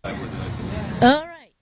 All right.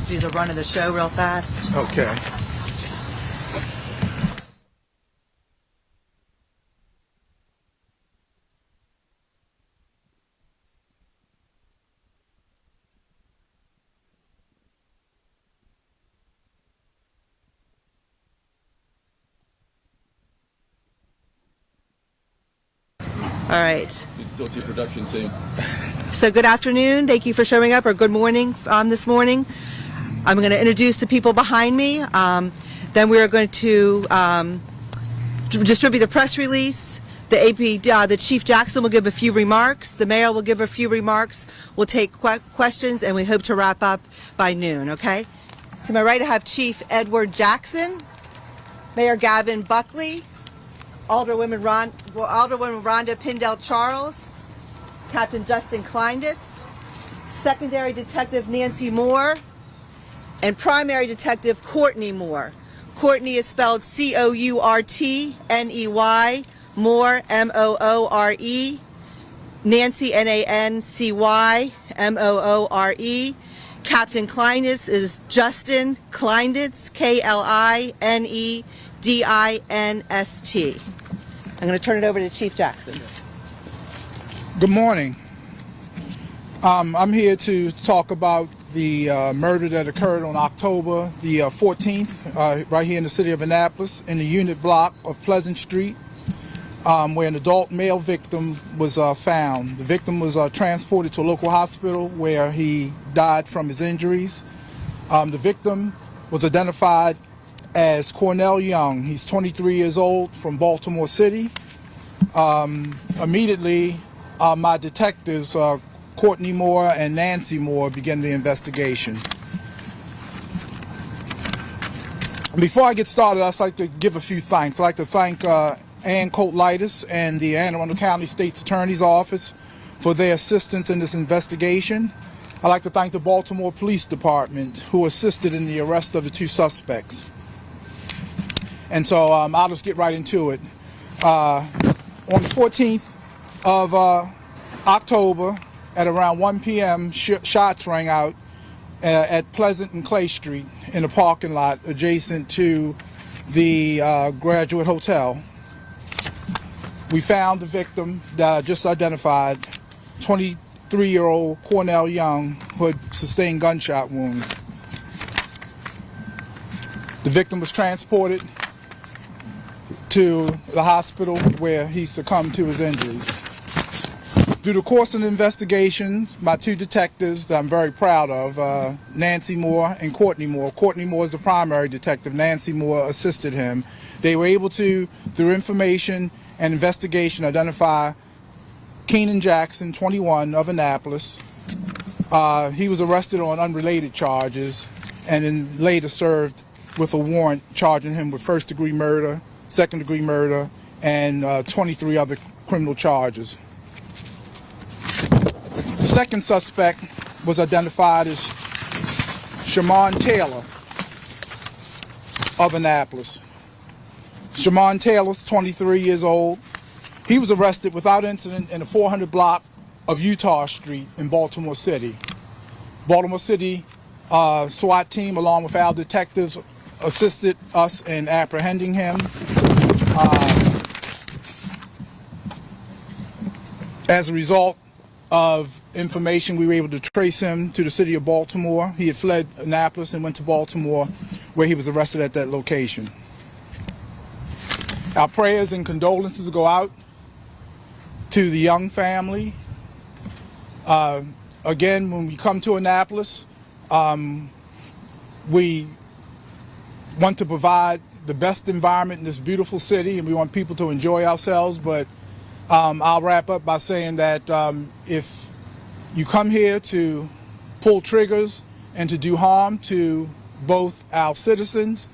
Do the run of the show real fast. Okay. All right. Talk to your production team. So good afternoon. Thank you for showing up, or good morning this morning. I'm going to introduce the people behind me. Then we are going to distribute the press release. The APD, the Chief Jackson will give a few remarks. The mayor will give a few remarks. We'll take questions, and we hope to wrap up by noon, okay? To my right, I have Chief Edward Jackson, Mayor Gavin Buckley, Alderwoman Rhonda Pindell Charles, Captain Justin Kleindist, Secondary Detective Nancy Moore, and Primary Detective Courtney Moore. Courtney is spelled Courtney, Moore, Moore. Nancy, Nancy, Moore. Captain Kleindist is Justin Kleindist, Klinedinst. I'm going to turn it over to Chief Jackson. Good morning. I'm here to talk about the murder that occurred on October the 14th, right here in the city of Annapolis, in the unit block of Pleasant Street, where an adult male victim was found. The victim was transported to a local hospital where he died from his injuries. The victim was identified as Cornell Young. He's 23 years old, from Baltimore City. Immediately, my detectives, Courtney Moore and Nancy Moore, began the investigation. Before I get started, I'd like to give a few thanks. I'd like to thank Ann Coatlitis and the Anne Arundel County State's Attorney's Office for their assistance in this investigation. I'd like to thank the Baltimore Police Department, who assisted in the arrest of the two suspects. And so I'll just get right into it. On the 14th of October, at around 1 p.m., shots rang out at Pleasant and Clay Street in a parking lot adjacent to the Graduate Hotel. we found the victim that I just identified, 23-year-old Cornell Young, who had sustained gunshot wounds. The victim was transported to the hospital where he succumbed to his injuries. Through the course of the investigation, my two detectives that I'm very proud of, Nancy Moore and Courtney Moore. Courtney Moore is the primary detective. Nancy Moore assisted him. They were able to, through information and investigation, identify Keenan Jackson, 21, of Annapolis. He was arrested on unrelated charges and then later served with a warrant charging him with first-degree murder, second-degree murder, and 23 other criminal charges. The second suspect was identified as Shamon Taylor of Annapolis. Shamon Taylor's 23 years old. He was arrested without incident in the 400 block of Utah Street in Baltimore City. Baltimore City SWAT team, along with our detectives, assisted us in apprehending him. As a result of information, we were able to trace him to the city of Baltimore. He had fled Annapolis and went to Baltimore, where he was arrested at that location. Our prayers and condolences go out to the Young family. Again, when we come to Annapolis, we want to provide the best environment in this beautiful city, and we want people to enjoy ourselves, but I'll wrap up by saying that if you come here to pull triggers and to do harm to both our citizens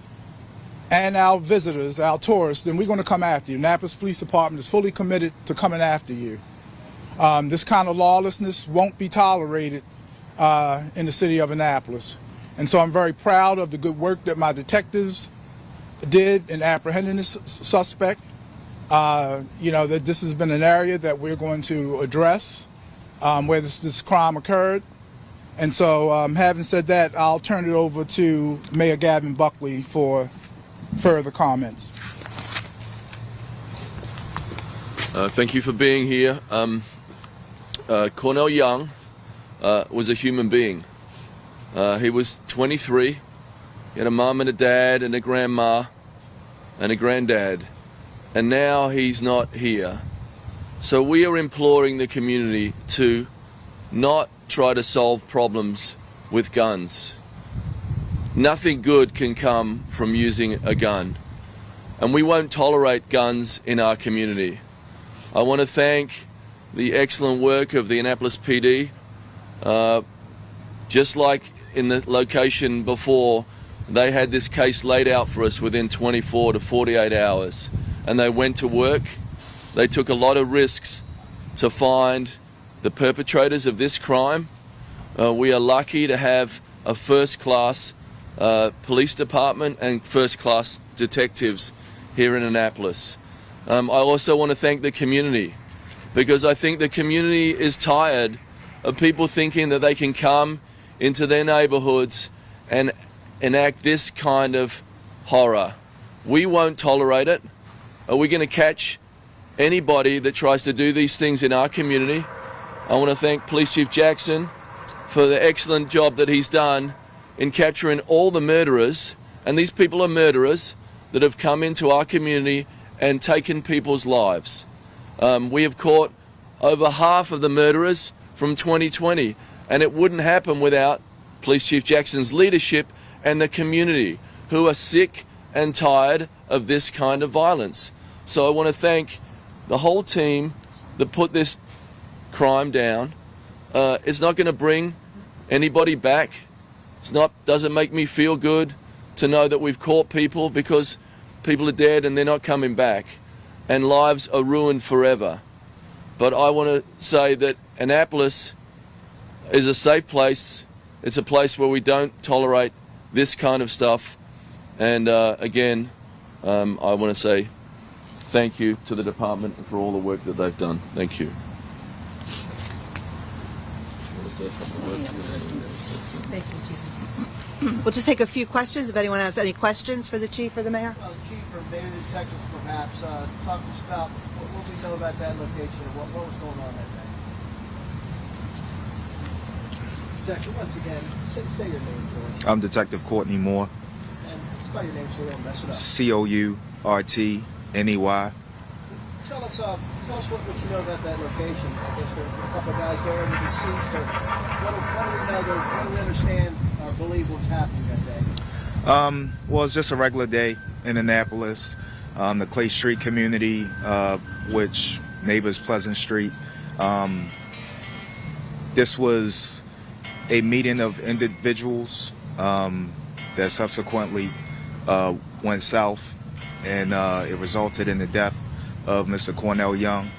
and our visitors, our tourists, then we're going to come after you. Annapolis Police Department is fully committed to coming after you. This kind of lawlessness won't be tolerated in the city of Annapolis. And so I'm very proud of the good work that my detectives did in apprehending this suspect. You know, that this has been an area that we're going to address where this crime occurred. And so having said that, I'll turn it over to Mayor Gavin Buckley for further comments. Thank you for being here. Cornell Young was a human being. He was 23. He had a mum and a dad and a grandma and a granddad. And now he's not here. So we are imploring the community to not try to solve problems with guns. Nothing good can come from using a gun. And we won't tolerate guns in our community. I want to thank the excellent work of the Annapolis PD. Just like in the location before, they had this case laid out for us within 24 to 48 hours. And they went to work. They took a lot of risks to find the perpetrators of this crime. We are lucky to have a first-class police department and first-class detectives here in Annapolis. I also want to thank the community, because I think the community is tired of people thinking that they can come into their neighborhoods and enact this kind of horror. We won't tolerate it. Are we going to catch anybody that tries to do these things in our community? I want to thank Police Chief Jackson for the excellent job that he's done in capturing all the murderers, and these people are murderers that have come into our community and taken people's lives. We have caught over half of the murderers from 2020, and it wouldn't happen without Police Chief Jackson's leadership and the community, who are sick and tired of this kind of violence. So I want to thank the whole team that put this crime down. It's not going to bring anybody back. Doesn't make me feel good to know that we've caught people, because people are dead and they're not coming back, and lives are ruined forever. But I want to say that Annapolis is a safe place. It's a place where we don't tolerate this kind of stuff. And again, I want to say thank you to the department for all the work that they've done. Thank you. Thank you, Chief. We'll just take a few questions if anyone has any questions for the chief or the mayor. Chief or maybe the detectives perhaps, talk to us about what we know about that location and what was going on that day. Detective, once again, say your name for us. I'm Detective Courtney Moore. And spell your name so we don't mess it up. Courtney. Tell us what you know about that location. I guess there are a couple of guys there in the deceased. What do we understand or believe was happening that day? Well, it's just a regular day in Annapolis. The Clay Street community, which neighbors Pleasant Street. This was a meeting of individuals that subsequently went south, and it resulted in the death of Mr. Cornell Young.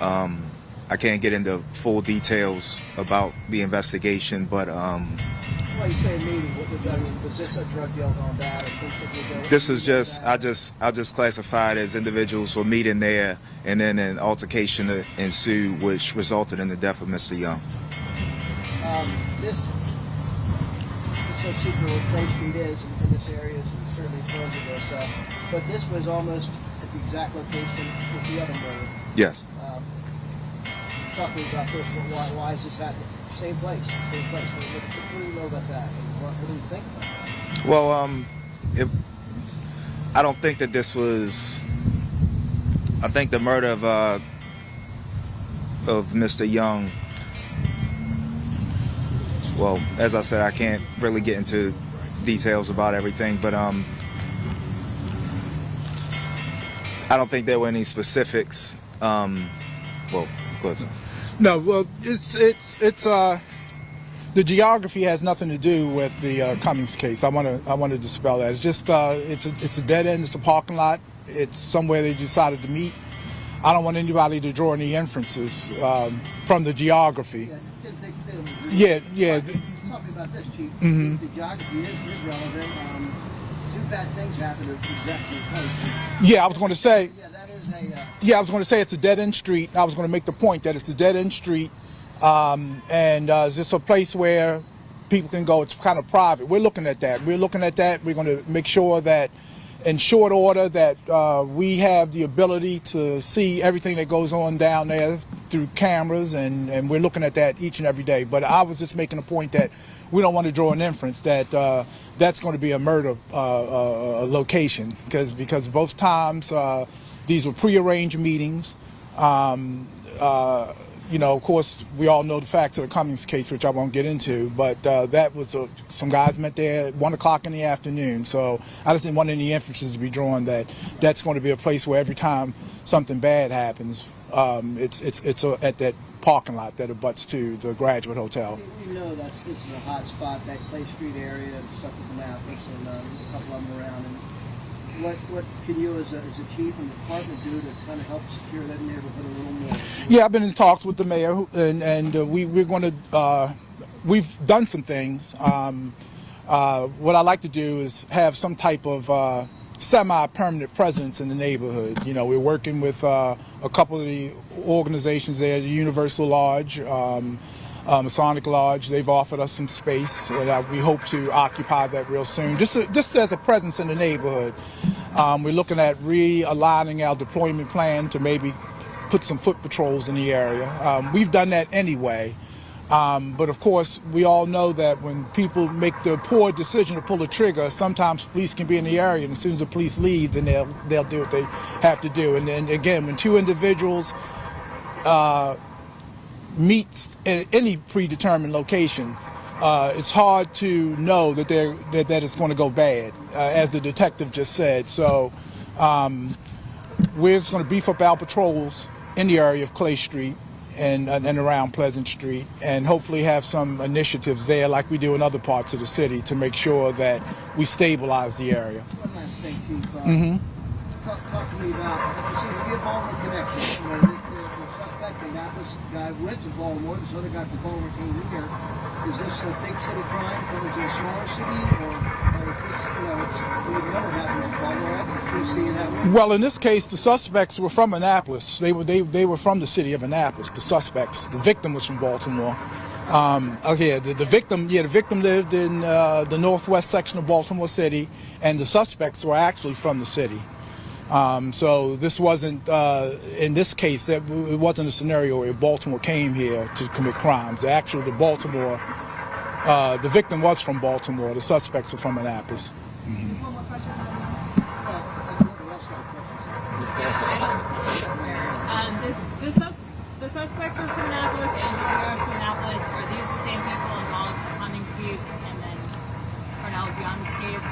I can't get into full details about the investigation, but Well, you say meeting. What did I mean? Was this a drug deal gone bad? Or things that were going this is just I just classified as individuals were meeting there, and then an altercation ensued, which resulted in the death of Mr. Young. It's no secret what Clay Street is in this area. Is certainly prone to this. But this was almost at the exact location with the other murder. Yes. Talk to me about this. Why is this at the same place? Same place. What do you know about that? What do you think about it? Well, I don't think that this was. I think the murder of Mr. Young. Well, as I said, I can't really get into details about everything, but I don't think there were any specifics. Well, go ahead, sir. No, well, it's the geography has nothing to do with the Cummings case. I want to dispel that. It's just it's a dead end. It's a parking lot. It's somewhere they decided to meet. I don't want anybody to draw any inferences from the geography. Yeah. Talk about this, Chief. The geography is relevant. Two bad things happened at the exact same place. Yeah, I was going to say. Yeah, that is a. Yeah, I was going to say it's a dead end street. I was going to make the point that it's a dead end street, and it's just a place where people can go. It's kind of private. We're looking at that. We're going to make sure that, in short order, that we have the ability to see everything that goes on down there through cameras, and we're looking at that each and every day. But I was just making a point that we don't want to draw an inference that that's going to be a murder location, because both times these were prearranged meetings. Of course, we all know the facts of the Cummings case, which I won't get into, but that was some guys met there at 1 o'clock in the afternoon. So I just didn't want any inferences to be drawn that that's going to be a place where every time something bad happens, it's at that parking lot that abuts to the Graduate Hotel. We know this is a hot spot, that Clay Street area and stuff with Annapolis, and a couple of them around. And what can you, as a chief and department, do to kind of help secure that neighborhood a little more? Yeah, I've been in talks with the mayor, and we're going to. We've done some things. What I like to do is have some type of semi-permanent presence in the neighborhood. You know, we're working with a couple of the organizations there, the Universal Lodge, Masonic Lodge. They've offered us some space, and we hope to occupy that real soon. Just as a presence in the neighborhood. We're looking at realigning our deployment plan to maybe put some foot patrols in the area. We've done that anyway. But of course, we all know that when people make the poor decision to pull the trigger, sometimes police can be in the area, and as soon as the police leave, then they'll do what they have to do. And then again, when two individuals meet in any predetermined location, it's hard to know that that it's going to go bad, as the detective just said. So we're just going to beef up our patrols in the area of Clay Street and around Pleasant Street, and hopefully have some initiatives there like we do in other parts of the city to make sure that we stabilize the area. One last thing, Chief. Talk to me about, there seems to be a Baltimore connection. You know, the suspect, the Annapolis guy, went to Baltimore. This other guy from Baltimore came here. Is this a big city crime coming to a smaller city, or is this, we've never happened in Baltimore? Do you see it that way? Well, in this case, the suspects were from Annapolis. They were from the city of Annapolis. The suspects, the victim was from Baltimore. Okay, the victim lived in the northwest section of Baltimore City, and the suspects were actually from the city. So this wasn't, in this case, it wasn't a scenario where Baltimore came here to commit crimes. The victim was from Baltimore. The suspects are from Annapolis. Mm-hmm. One more question. The suspects are from Annapolis and the are from Annapolis. Are these the same people involved in Cummings' case and then Cornell's Young's case?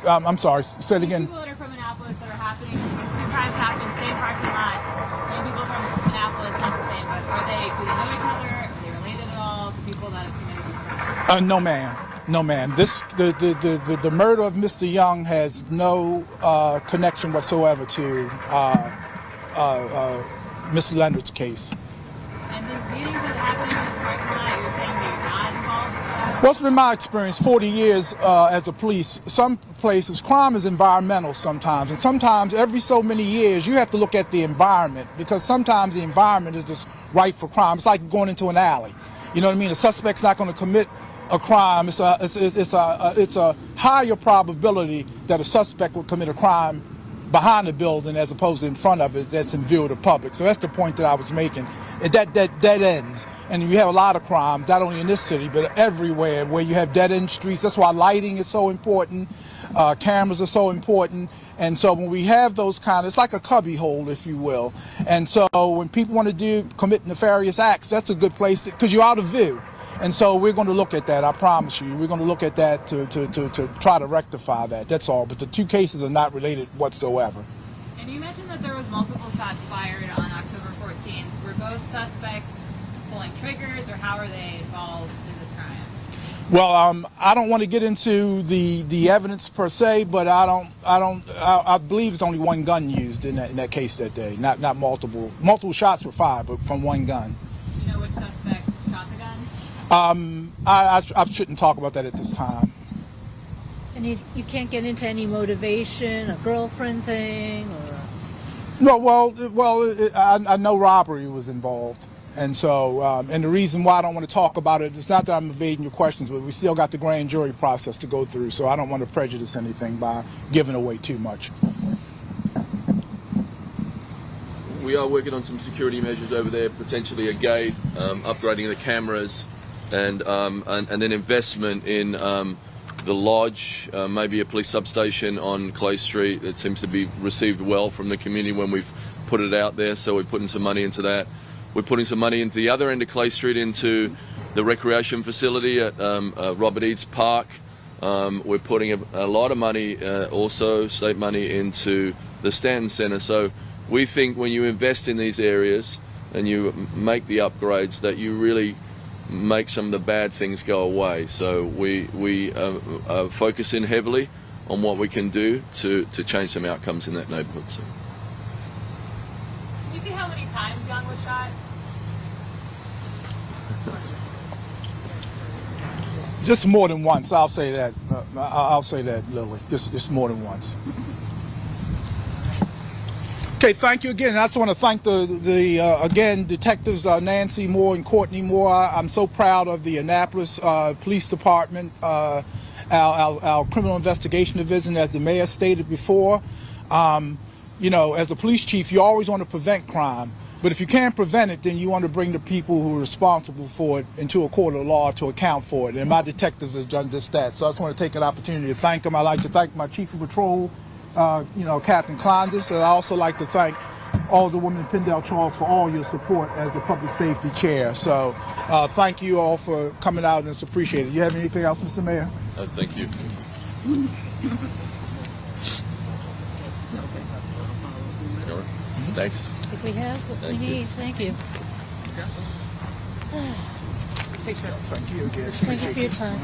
I'm sorry, say it again. People that are from Annapolis that are happening, two crimes happening in the same parking lot. Same people from Annapolis, not the same, but do they know each other? Are they related at all to people that have committed these crimes? No, ma'am. No, ma'am. The murder of Mr. Young has no connection whatsoever to Mr. Leonard's case. And these meetings that are happening in this parking lot, you're saying they're not involved with that? What's been my experience, 40 years as a police, some places crime is environmental sometimes, and sometimes every so many years you have to look at the environment, because sometimes the environment is just ripe for crime. It's like going into an alley. You know what I mean? The suspect's not going to commit a crime. It's a higher probability that a suspect will commit a crime behind the building as opposed to in front of it that's in view of the public. So that's the point that I was making. That dead ends. And you have a lot of crimes, not only in this city, but everywhere where you have dead end streets. That's why lighting is so important. Cameras are so important. And so when we have those it's like a cubby hole, if you will. And so when people want to commit nefarious acts, that's a good place because you're out of view. And so we're going to look at that, I promise you. We're going to look at that to try to rectify that, that's all. But the two cases are not related whatsoever. And you mentioned that there was multiple shots fired on October 14th. Were both suspects pulling triggers, or how are they involved in this crime? Well, I don't want to get into the evidence per se, but I believe it's only one gun used in that case that day, not multiple. Multiple shots were fired, but from one gun. Do you know which suspect shot the gun? I shouldn't talk about that at this time. And you can't get into any motivation, a girlfriend thing, or? No, well, I know robbery was involved. And so, and the reason why I don't want to talk about it, it's not that I'm evading your questions, but we still got the grand jury process to go through, so I don't want to prejudice anything by giving away too much. We are working on some security measures over there, potentially a gate, upgrading the cameras, and then investment in the lodge, maybe a police substation on Clay Street. It seems to be received well from the community when we've put it out there, so we're putting some money into that. We're putting some money into the other end of Clay Street, into the recreation facility at Robert Eads Park. We're putting a lot of money, also state money, into the Stanton Center. So we think when you invest in these areas and you make the upgrades, that you really make some of the bad things go away. So we focus in heavily on what we can do to change some outcomes in that neighborhood. So. Did you see how many times Young was shot? Just more than once, I'll say that. I'll say that, Lily. Just more than once. Okay, thank you again. I just want to thank again, Detectives Nancy Moore and Courtney Moore. I'm so proud of the Annapolis Police Department, our Criminal Investigation Division, as the mayor stated before. You know, as a police chief, you always want to prevent crime. But if you can't prevent it, then you want to bring the people who are responsible for it into a court of law to account for it. And my detectives have done just that. So I just want to take an opportunity to thank them. I'd like to thank my Chief of Patrol, Captain Klondis, and I also like to thank all the women in Pendle Charles for all your support as the public safety chair. So thank you all for coming out, and it's appreciated. You have anything else, Mr. Mayor? Thank you. Thanks. I think we have what we need. Thank you. Thank you again. Thank you for your time.